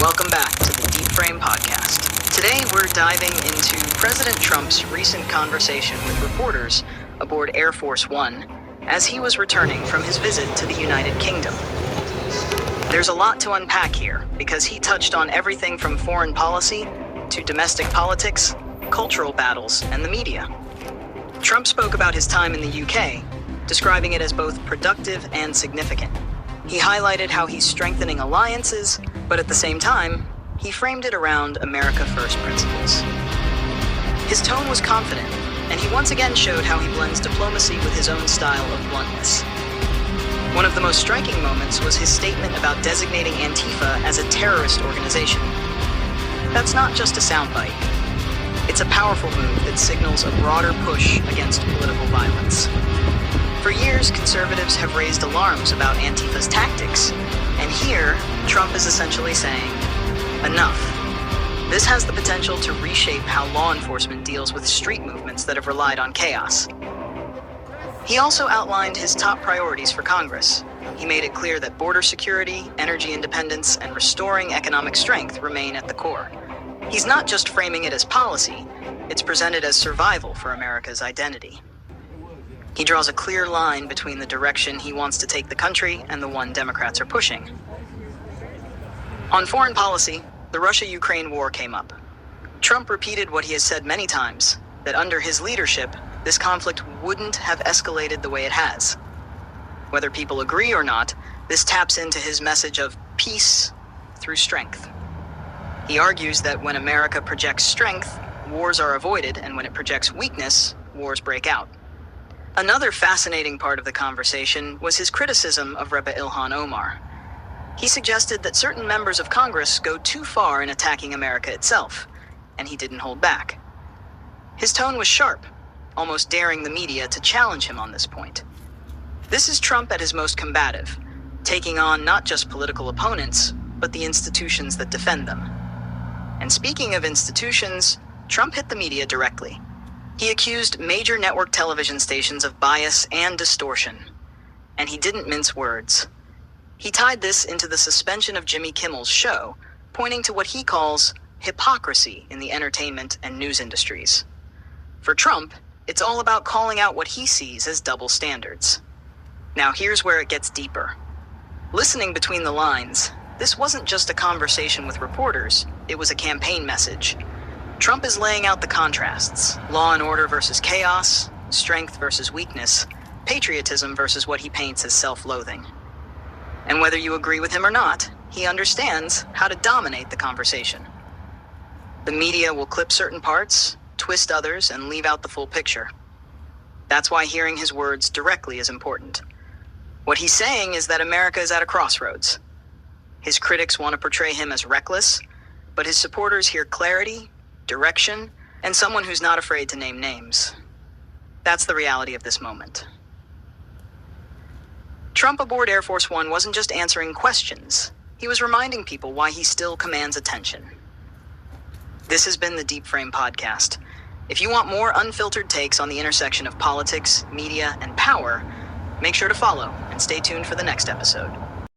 Welcome back to the Deep Frame Podcast. Today we're diving into President Trump's recent conversation with reporters aboard Air Force One as he was returning from his visit to the United Kingdom. There's a lot to unpack here because he touched on everything from foreign policy to domestic politics, cultural battles, and the media. Trump spoke about his time in the UK, describing it as both productive and significant. He highlighted how he's strengthening alliances, but at the same time, he framed it around America First principles. His tone was confident, and he once again showed how he blends diplomacy with his own style of bluntness. One of the most striking moments was his statement about designating Antifa as a terrorist organization. That's not just a soundbite. It's a powerful move that signals a broader push against political violence. For years, conservatives have raised alarms about Antifa's tactics, and here, Trump is essentially saying, enough. This has the potential to reshape how law enforcement deals with street movements that have relied on chaos. He also outlined his top priorities for Congress. He made it clear that border security, energy independence, and restoring economic strength remain at the core. He's not just framing it as policy, it's presented as survival for America's identity. He draws a clear line between the direction he wants to take the country and the one Democrats are pushing. On foreign policy, the Russia-Ukraine war came up. Trump repeated what he has said many times, that under his leadership, this conflict wouldn't have escalated the way it has. Whether people agree or not, this taps into his message of peace through strength. He argues that when America projects strength, wars are avoided, and when it projects weakness, wars break out. Another fascinating part of the conversation was his criticism of Reba Ilhan Omar. He suggested that certain members of Congress go too far in attacking America itself, and he didn't hold back. His tone was sharp, almost daring the media to challenge him on this point. This is Trump at his most combative, taking on not just political opponents, but the institutions that defend them. And speaking of institutions, Trump hit the media directly. He accused major network television stations of bias and distortion, and he didn't mince words. He tied this into the suspension of Jimmy Kimmel's show, pointing to what he calls hypocrisy in the entertainment and news industries. For Trump, it's all about calling out what he sees as double standards. Now here's where it gets deeper. Listening between the lines, this wasn't just a conversation with reporters, it was a campaign message. Trump is laying out the contrasts, law and order versus chaos, strength versus weakness, patriotism versus what he paints as self-loathing. And whether you agree with him or not, he understands how to dominate the conversation. The media will clip certain parts, twist others, and leave out the full picture. That's why hearing his words directly is important. What he's saying is that America is at a crossroads. His critics want to portray him as reckless, but his supporters hear clarity, direction, and someone who's not afraid to name names. That's the reality of this moment. Trump aboard Air Force One wasn't just answering questions. He was reminding people why he still commands attention. This has been the Deep Frame Podcast. If you want more unfiltered takes on the intersection of politics, media, and power, make sure to follow and stay tuned for the next episode.